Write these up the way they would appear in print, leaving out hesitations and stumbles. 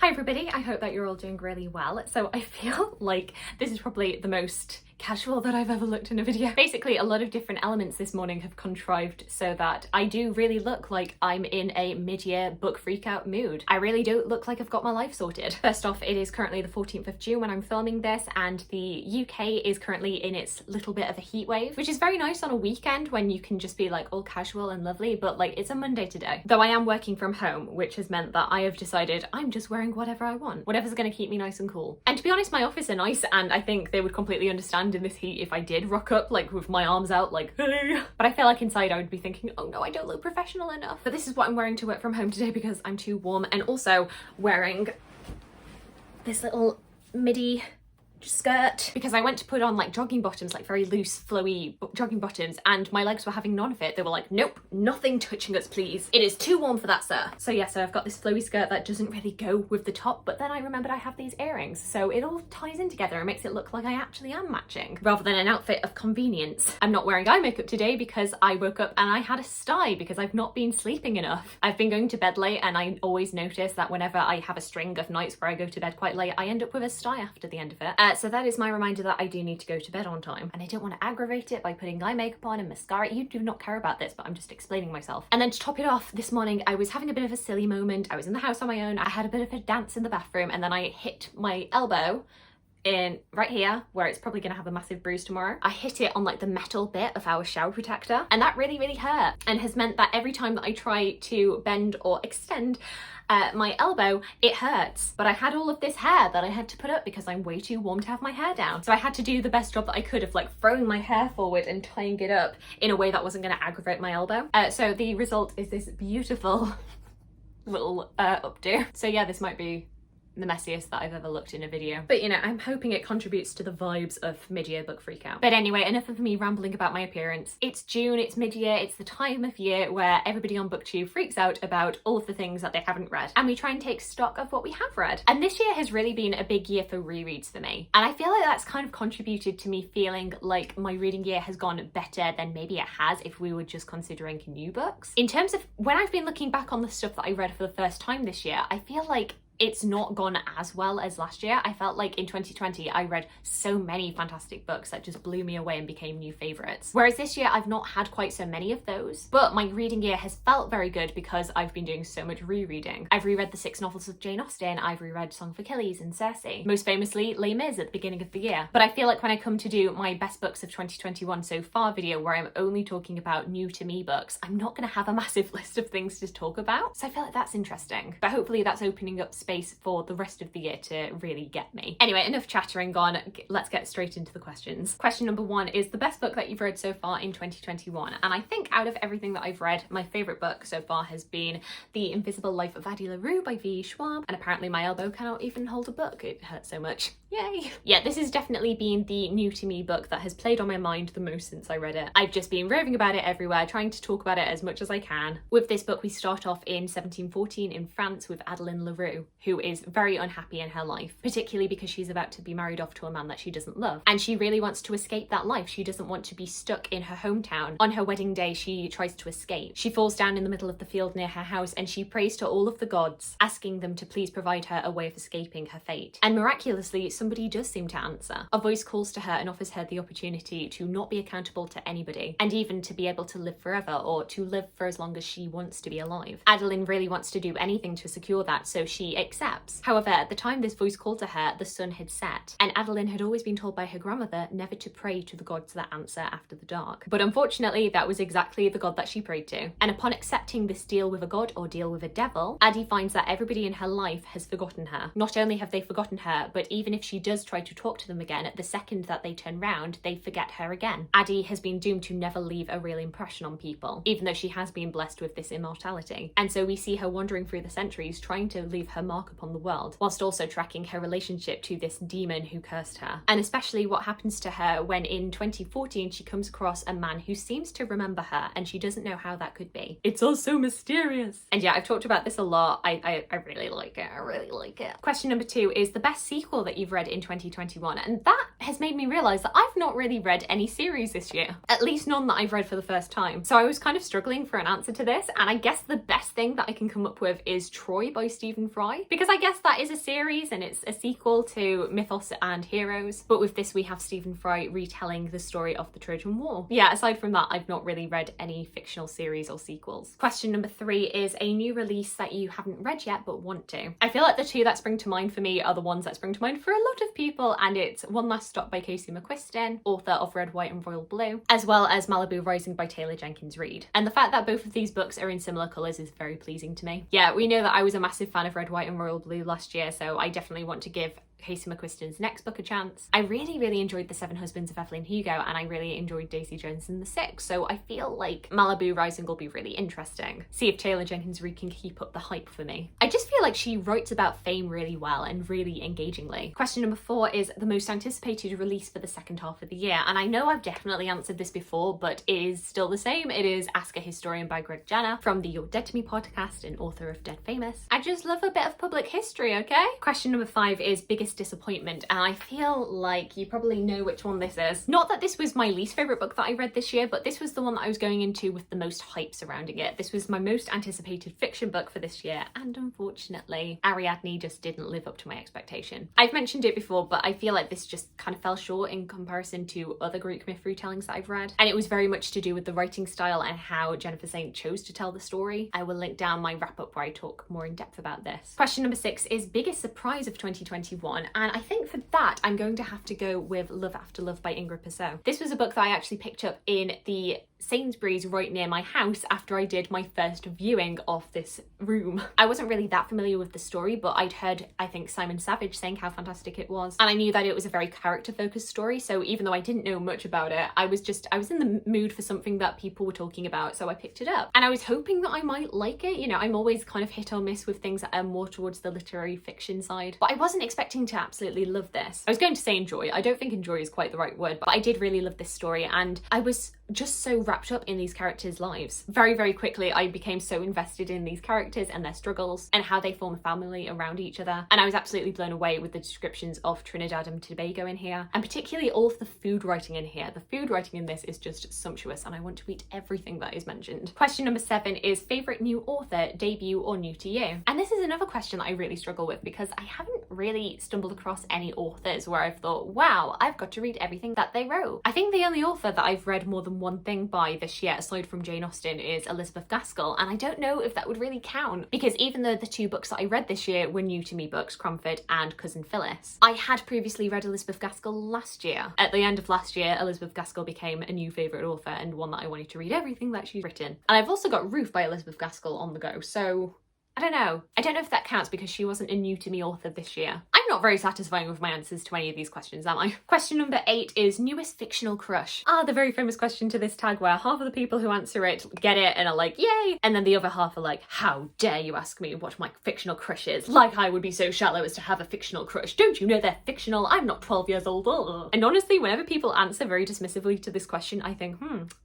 Hi everybody, I hope that you're all doing really well. So I feel like this is probably the most casual that I've ever looked in a video. Basically, a lot of different elements this morning have contrived so that I do really look like I'm in a mid-year book freak-out mood. I really do look like I've got my life sorted. First off, it is currently the 14th of June when I'm filming this, and the UK is currently in its little bit of a heat wave, which is very nice on a weekend when you can just be like all casual and lovely, but like it's a Monday today. Though I am working from home, which has meant that I have decided I'm just wearing whatever I want, whatever's gonna keep me nice and cool. And to be honest, my office are nice, and I think they would completely understand in this heat if I did rock up like with my arms out like hey. But I feel like inside I would be thinking, oh no, I don't look professional enough. But this is what I'm wearing to work from home today because I'm too warm, and also wearing this little midi skirt because I went to put on like jogging bottoms, like very loose flowy jogging bottoms, and my legs were having none of it. They were like, nope, nothing touching us please, it is too warm for that, sir. So yeah, so I've got this flowy skirt that doesn't really go with the top, but then I remembered I have these earrings, so it all ties in together and makes it look like I actually am matching rather than an outfit of convenience. I'm not wearing eye makeup today because I woke up and I had a sty because I've not been sleeping enough. I've been going to bed late, and I always notice that whenever I have a string of nights where I go to bed quite late, I end up with a sty after the end of it. So that is my reminder that I do need to go to bed on time, and I don't want to aggravate it by putting eye makeup on and mascara. You do not care about this, but I'm just explaining myself. And then to top it off, this morning I was having a bit of a silly moment. I was in the house on my own, I had a bit of a dance in the bathroom, and then I hit my elbow in right here where it's probably gonna have a massive bruise tomorrow. I hit it on like the metal bit of our shower protector, and that really hurt, and has meant that every time that I try to bend or extend my elbow, it hurts. But I had all of this hair that I had to put up because I'm way too warm to have my hair down. So I had to do the best job that I could of like throwing my hair forward and tying it up in a way that wasn't going to aggravate my elbow. So the result is this beautiful little updo. So yeah, this might be the messiest that I've ever looked in a video, but you know, I'm hoping it contributes to the vibes of mid-year book freakout. But anyway, enough of me rambling about my appearance. It's June, it's mid-year, it's the time of year where everybody on BookTube freaks out about all of the things that they haven't read, and we try and take stock of what we have read. And this year has really been a big year for rereads for me, and I feel like that's kind of contributed to me feeling like my reading year has gone better than maybe it has if we were just considering new books. In terms of when I've been looking back on the stuff that I read for the first time this year, I feel like it's not gone as well as last year. I felt like in 2020 I read so many fantastic books that just blew me away and became new favourites. Whereas this year I've not had quite so many of those. But my reading year has felt very good because I've been doing so much rereading. I've reread the 6 novels of Jane Austen, I've reread Song of Achilles and Circe, most famously Les Mis at the beginning of the year. But I feel like when I come to do my best books of 2021 so far video, where I'm only talking about new to me books, I'm not going to have a massive list of things to talk about. So I feel like that's interesting. But hopefully that's opening up space for the rest of the year to really get me. Anyway, enough chattering on, let's get straight into the questions. Question number 1 is the best book that you've read so far in 2021. And I think out of everything that I've read, my favourite book so far has been The Invisible Life of Addie LaRue by Schwab. And apparently my elbow cannot even hold a book, it hurts so much. Yay! Yeah, this has definitely been the new to me book that has played on my mind the most since I read it. I've just been raving about it everywhere, trying to talk about it as much as I can. With this book, we start off in 1714 in France with Adeline LaRue, who is very unhappy in her life, particularly because she's about to be married off to a man that she doesn't love. And she really wants to escape that life. She doesn't want to be stuck in her hometown. On her wedding day, she tries to escape. She falls down in the middle of the field near her house, and she prays to all of the gods, asking them to please provide her a way of escaping her fate. And miraculously, somebody does seem to answer. A voice calls to her and offers her the opportunity to not be accountable to anybody, and even to be able to live forever, or to live for as long as she wants to be alive. Adeline really wants to do anything to secure that, so she accepts. However, at the time this voice called to her, the sun had set, and Adeline had always been told by her grandmother never to pray to the gods that answer after the dark. But unfortunately, that was exactly the god that she prayed to. And upon accepting this deal with a god or deal with a devil, Addie finds that everybody in her life has forgotten her. Not only have they forgotten her, but even if she does try to talk to them again, the second that they turn round, they forget her again. Addie has been doomed to never leave a real impression on people, even though she has been blessed with this immortality. And so we see her wandering through the centuries, trying to leave her mark upon the world, whilst also tracking her relationship to this demon who cursed her. And especially what happens to her when in 2014 she comes across a man who seems to remember her, and she doesn't know how that could be. It's all so mysterious. And yeah, I've talked about this a lot. I really like it. I really like it. Question number 2 is the best sequel that you've read in 2021. And that has made me realise that I've not really read any series this year, at least none that I've read for the first time. So I was kind of struggling for an answer to this, and I guess the best thing that I can come up with is Troy by Stephen Fry, because I guess that is a series and it's a sequel to Mythos and Heroes, but with this we have Stephen Fry retelling the story of the Trojan War. Yeah, aside from that, I've not really read any fictional series or sequels. Question number 3 is a new release that you haven't read yet but want to. I feel like the two that spring to mind for me are the ones that spring to mind for a lot of people, and it's One Last Stop by Casey McQuiston, author of Red, White and Royal Blue, as well as Malibu Rising by Taylor Jenkins Reid. And the fact that both of these books are in similar colours is very pleasing to me. Yeah, we know that I was a massive fan of Red, White and Royal Blue last year, so I definitely want to give Casey McQuiston's next book a chance. I really enjoyed The Seven Husbands of Evelyn Hugo, and I really enjoyed Daisy Jones and the Six, so I feel like Malibu Rising will be really interesting. See if Taylor Jenkins Reid can keep up the hype for me. I just feel like she writes about fame really well and really engagingly. Question number 4 is the most anticipated release for the second half of the year, and I know I've definitely answered this before, but it is still the same. It is Ask a Historian by Greg Jenner from the You're Dead to Me podcast and author of Dead Famous. I just love a bit of public history, okay? Question number 5 is biggest disappointment, and I feel like you probably know which one this is. Not that this was my least favourite book that I read this year, but this was the one that I was going into with the most hype surrounding it. This was my most anticipated fiction book for this year, and unfortunately Ariadne just didn't live up to my expectation. I've mentioned it before, but I feel like this just kind of fell short in comparison to other Greek myth retellings that I've read, and it was very much to do with the writing style and how Jennifer Saint chose to tell the story. I will link down my wrap up where I talk more in depth about this. Question number 6 is biggest surprise of 2021, and I think for that I'm going to have to go with Love After Love by Ingrid Persaud. This was a book that I actually picked up in the Sainsbury's right near my house after I did my first viewing of this room. I wasn't really that familiar with the story, but I'd heard, I think, Simon Savage saying how fantastic it was, and I knew that it was a very character focused story, so even though I didn't know much about it, I was in the mood for something that people were talking about, so I picked it up. And I was hoping that I might like it. You know, I'm always kind of hit or miss with things that are more towards the literary fiction side, but I wasn't expecting to absolutely love this. I was going to say enjoy. I don't think enjoy is quite the right word, but I did really love this story, and I was just so wrapped up in these characters' lives. Very quickly I became so invested in these characters and their struggles and how they form a family around each other, and I was absolutely blown away with the descriptions of Trinidad and Tobago in here, and particularly all of the food writing in here. The food writing in this is just sumptuous, and I want to eat everything that is mentioned. Question number 7 is favourite new author, debut or new to you? And this is another question that I really struggle with because I haven't really stumbled across any authors where I've thought, wow, I've got to read everything that they wrote. I think the only author that I've read more than one thing by this year, aside from Jane Austen, is Elizabeth Gaskell, and I don't know if that would really count, because even though the two books that I read this year were new to me books, Cromford and Cousin Phyllis, I had previously read Elizabeth Gaskell last year. At the end of last year, Elizabeth Gaskell became a new favourite author and one that I wanted to read everything that she's written. And I've also got Ruth by Elizabeth Gaskell on the go, so I don't know. I don't know if that counts because she wasn't a new to me author this year. I'm not very satisfying with my answers to any of these questions, am I? Question number 8 is newest fictional crush. The very famous question to this tag where half of the people who answer it get it and are like, yay! And then the other half are like, how dare you ask me what my fictional crush is? Like I would be so shallow as to have a fictional crush. Don't you know they're fictional? I'm not 12 years old. Ugh. And honestly, whenever people answer very dismissively to this question, I think,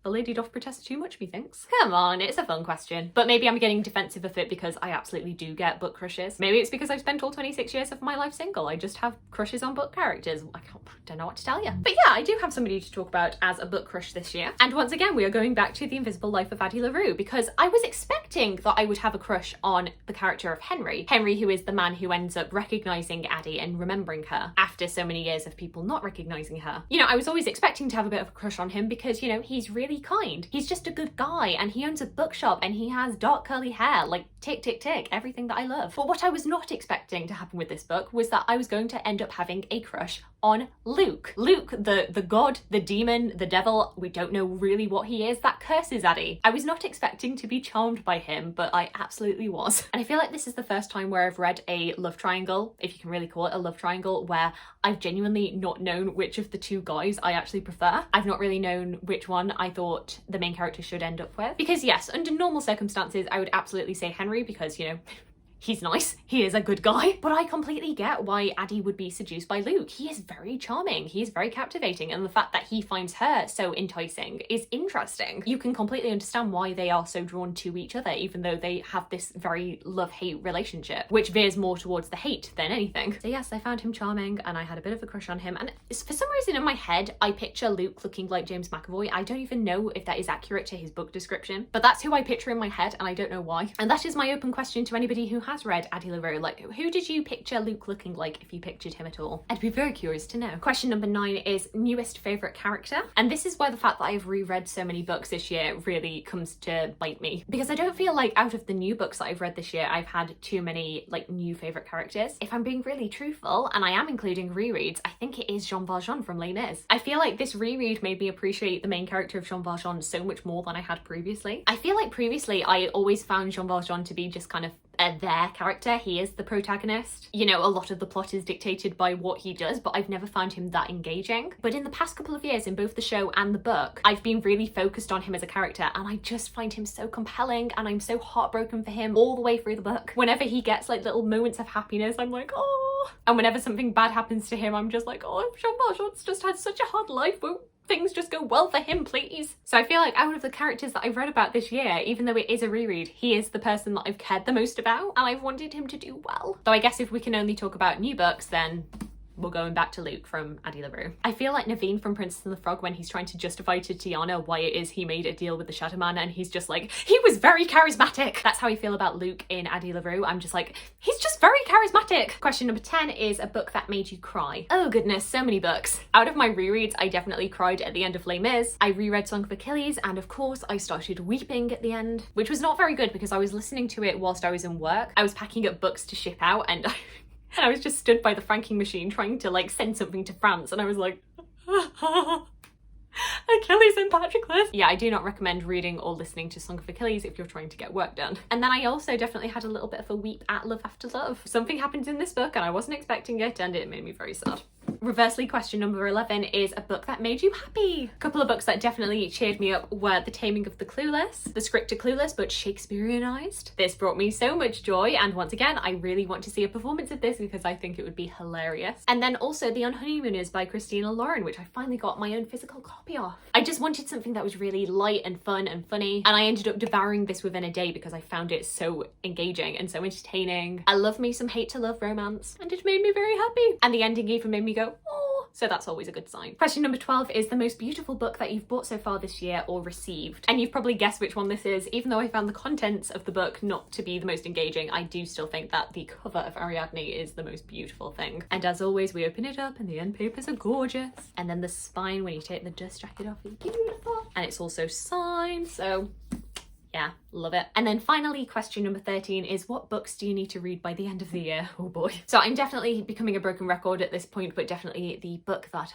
the lady doth protest too much, methinks. Come on, it's a fun question. But maybe I'm getting defensive of it because I absolutely do get book crushes. Maybe it's because I've spent all 26 years of my life single. I just have crushes on book characters. I don't know what to tell you. But yeah, I do have somebody to talk about as a book crush this year. And once again, we are going back to The Invisible Life of Addie LaRue, because I was expecting that I would have a crush on the character of Henry. Henry, who is the man who ends up recognising Addie and remembering her after so many years of people not recognising her. You know, I was always expecting to have a bit of a crush on him because, you know, he's really kind. He's just a good guy, and he owns a bookshop, and he has dark curly hair, like tick, tick, tick, everything that I love. But what I was not expecting to happen with this book was that I was going to end up having a crush on Luke. Luke, the god, the demon, the devil, we don't know really what he is, that curses Addie. I was not expecting to be charmed by him, but I absolutely was. And I feel like this is the first time where I've read a love triangle, if you can really call it a love triangle, where I've genuinely not known which of the two guys I actually prefer. I've not really known which one I thought the main character should end up with. Because yes, under normal circumstances, I would absolutely say Henry because, you know, he's nice, he is a good guy, but I completely get why Addie would be seduced by Luke. He is very charming, he is very captivating, and the fact that he finds her so enticing is interesting. You can completely understand why they are so drawn to each other, even though they have this very love-hate relationship, which veers more towards the hate than anything. So yes, I found him charming and I had a bit of a crush on him, and for some reason in my head I picture Luke looking like James McAvoy. I don't even know if that is accurate to his book description, but that's who I picture in my head and I don't know why. And that is my open question to anybody who has read Addie LaRue. Like, who did you picture Luke looking like if you pictured him at all? I'd be very curious to know. Question number 9 is newest favourite character. And this is where the fact that I've reread so many books this year really comes to bite me, because I don't feel like out of the new books that I've read this year I've had too many like new favourite characters. If I'm being really truthful, and I am including rereads, I think it is Jean Valjean from Les Mis. I feel like this reread made me appreciate the main character of Jean Valjean so much more than I had previously. I feel like previously I always found Jean Valjean to be just kind of their character. He is the protagonist. You know, a lot of the plot is dictated by what he does, but I've never found him that engaging. But in the past couple of years, in both the show and the book, I've been really focused on him as a character, and I just find him so compelling, and I'm so heartbroken for him all the way through the book. Whenever he gets like little moments of happiness, I'm like, oh. And whenever something bad happens to him, I'm just like, oh, Jean Valjean's just had such a hard life. Won't things just go well for him, please? So I feel like out of the characters that I've read about this year, even though it is a reread, he is the person that I've cared the most about, and I've wanted him to do well. Though I guess if we can only talk about new books, then we're going back to Luke from Addie LaRue. I feel like Naveen from Princess and the Frog when he's trying to justify to Tiana why it is he made a deal with the Shadow Man, and he's just like, he was very charismatic. That's how I feel about Luke in Addie LaRue. I'm just like, he's just very charismatic. Question number 10 is a book that made you cry. Oh goodness, so many books. Out of my rereads, I definitely cried at the end of Les Mis. I reread Song of Achilles, and of course I started weeping at the end, which was not very good because I was listening to it whilst I was in work. I was packing up books to ship out, and I was just stood by the franking machine trying to like send something to France, and I was like, Achilles and Patroclus. Yeah, I do not recommend reading or listening to Song of Achilles if you're trying to get work done. And then I also definitely had a little bit of a weep at Love After Love. Something happened in this book and I wasn't expecting it, and it made me very sad. Reversely, question number 11 is a book that made you happy. A couple of books that definitely cheered me up were The Taming of the Clueless, the script to Clueless but Shakespeareanized. This brought me so much joy, and once again I really want to see a performance of this because I think it would be hilarious. And then also The Unhoneymooners by Christina Lauren, which I finally got my own physical copy of. I just wanted something that was really light and fun and funny, and I ended up devouring this within a day because I found it so engaging and so entertaining. I love me some hate to love romance, and it made me very happy. And the ending even made me go, oh, so that's always a good sign. Question number 12 is the most beautiful book that you've bought so far this year or received. And you've probably guessed which one this is. Even though I found the contents of the book not to be the most engaging, I do still think that the cover of Ariadne is the most beautiful thing. And as always, we open it up and the end papers are gorgeous. And then the spine, when you take the dust jacket off, is beautiful. And it's also signed, so yeah, love it. And then finally, question number 13 is what books do you need to read by the end of the year? Oh boy. So I'm definitely becoming a broken record at this point, but definitely the book that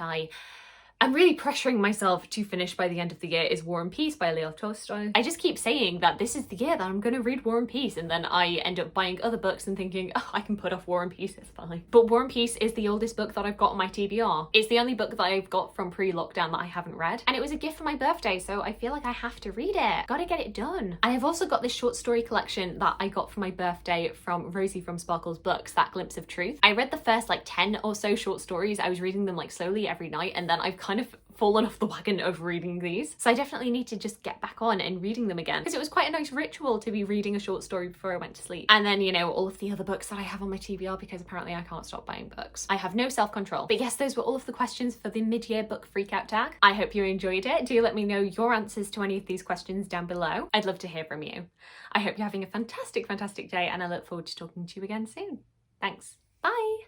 I'm really pressuring myself to finish by the end of the year is War and Peace by Leo Tolstoy. I just keep saying that this is the year that I'm going to read War and Peace, and then I end up buying other books and thinking, oh, I can put off War and Peace, it's fine. But War and Peace is the oldest book that I've got on my TBR. It's the only book that I've got from pre-lockdown that I haven't read, and it was a gift for my birthday, so I feel like I have to read it. Gotta get it done. And I've also got this short story collection that I got for my birthday from Rosie from Sparkle's Books, That Glimpse of Truth. I read the first like 10 or so short stories. I was reading them like slowly every night, and then I've kind of fallen off the wagon of reading these. So I definitely need to just get back on and reading them again, because it was quite a nice ritual to be reading a short story before I went to sleep. And then, you know, all of the other books that I have on my TBR, because apparently I can't stop buying books. I have no self-control. But yes, those were all of the questions for the mid-year book freakout tag. I hope you enjoyed it. Do let me know your answers to any of these questions down below. I'd love to hear from you. I hope you're having a fantastic, fantastic day, and I look forward to talking to you again soon. Thanks. Bye.